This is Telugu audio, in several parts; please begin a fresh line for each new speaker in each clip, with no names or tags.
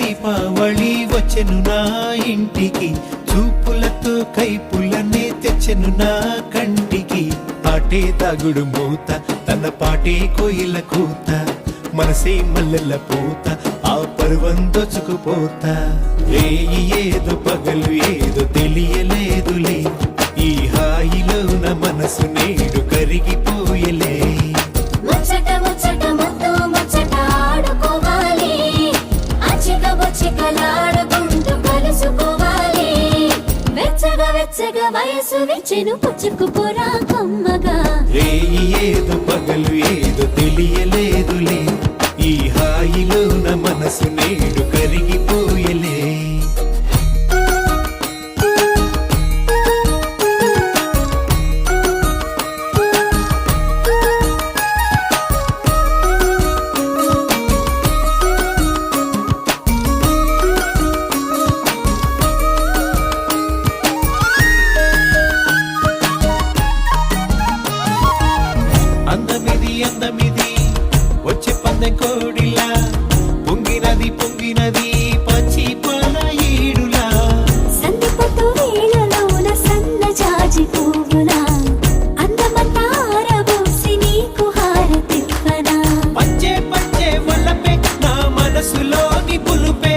దీపావళి వచ్చెను నా ఇంటికి, చూపులతో కైపులనే తెచ్చెను నా కంటికి. పాటే తాగుడు మూత, తన పాటే కోయిల కూత, మనసే మల్లెల పూత, ఆ పర్వం దోచుకుపోతా. రేయి ఏదో పగలు ఏదో తెలియలేదులే, ఈ హాయిలోన మనసు నేడు కరిగిపోయలే.
ముచ్చట ముచ్చట ముద్దు ముచ్చట ఆడుకోవాలి, అచిక బొచ్చికలాడుకుంటూ కలుసుకోవాలి. వెచ్చగా వెచ్చగా వయసు విచ్చెను పుచ్చుకుపోరా కమ్మగా.
రేయి ఏదో పగలు ఏదో తెలియలేదులే, ఈ హాయిలోన మనసు నేడు కరిగిపోయలే. అందమిది వచ్చే పందె కోడిలా, పొంగినది పొంగినది పచ్చి పాల ఈడులా.
సందిపొద్దు వేళలోన సన్న జాజి పువ్వులా, అందమంతా ఆరబోసి నీకు హారతివ్వనా.
పంచే పంచే వల్లపే నా మనసులోని పులుపే,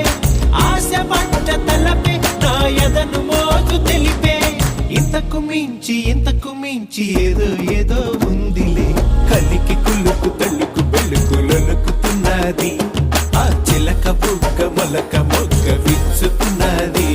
ఆశ పంట తలపే నా ఎదను మోజు తెలిపే. ఇంతకు మించి ఏదో ఏదో ఉందిలే, కలికి కులుకు తల్లుకు బెల్లుకు లొలుకుతున్నది, ఆ చిలక బుక్క మొలక మొగ్గ విచ్చుతున్నది.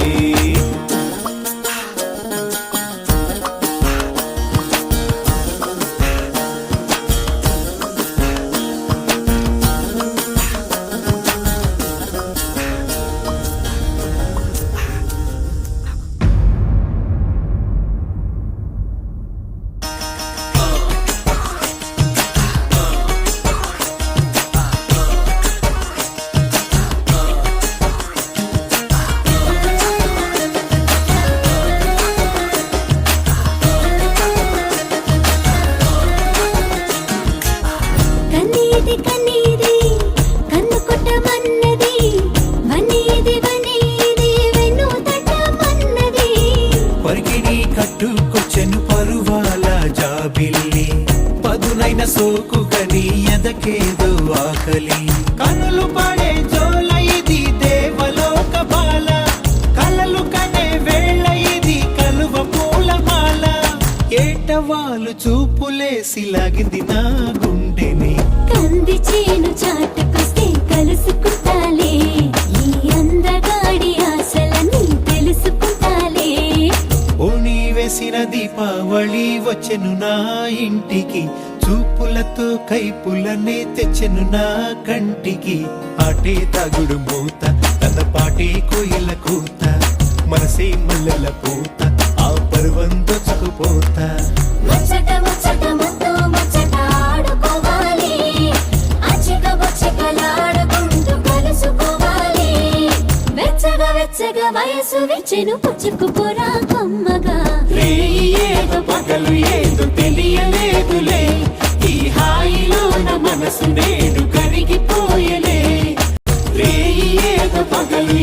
కన్నీది కన్ను కొట్టమన్నది, వన్నీది వెన్ను తట్టమన్నది.
పరికిణి కట్టుకొచ్చెను పరువాల జాబిల్లి, పదునైన సోకు గని ఎదకేదో ఆకలి. కనులు పడే జోల ఇది దేవలోక బాల, కలలు కనే వేళ ఇది కలువ పూలమాల. ఏటవాలు చూపులేసి లాగింది నా గుండెని,
కంది చేను చాటుకొస్తే కలుసుకుంటాలే, ఈ అందగాడి ఆశలని తెలుసుకుంటాలే.
ఓణి వేసిన దీపావళి వచ్చెను నా ఇంటికి, చూపులతో కైపులనే తెచ్చెను నా కంటికి. ఆటే తాగుడు మూత, తన పాటే కోయిల కూత, మనసే మల్లెల పూత, ఆ పర్వం దోచుకుపోతా.
ముచ్చట ముచ్చట ముద్దు ముచ్చట ఆడుకోవాలి, అచిక బొచ్చికలాడుకుంటూ కలుసుకోవాలి. వెచ్చగా వెచ్చగా వయసు విచ్చెను పుచ్చుకుపోరా కమ్మగా.
రేయి ఏదో పగలు ఏదో తెలియలేదులే, ఈ హాయిలోన మనసు నేడు కరిగిపోయలే. రేయి ఏదో పగలు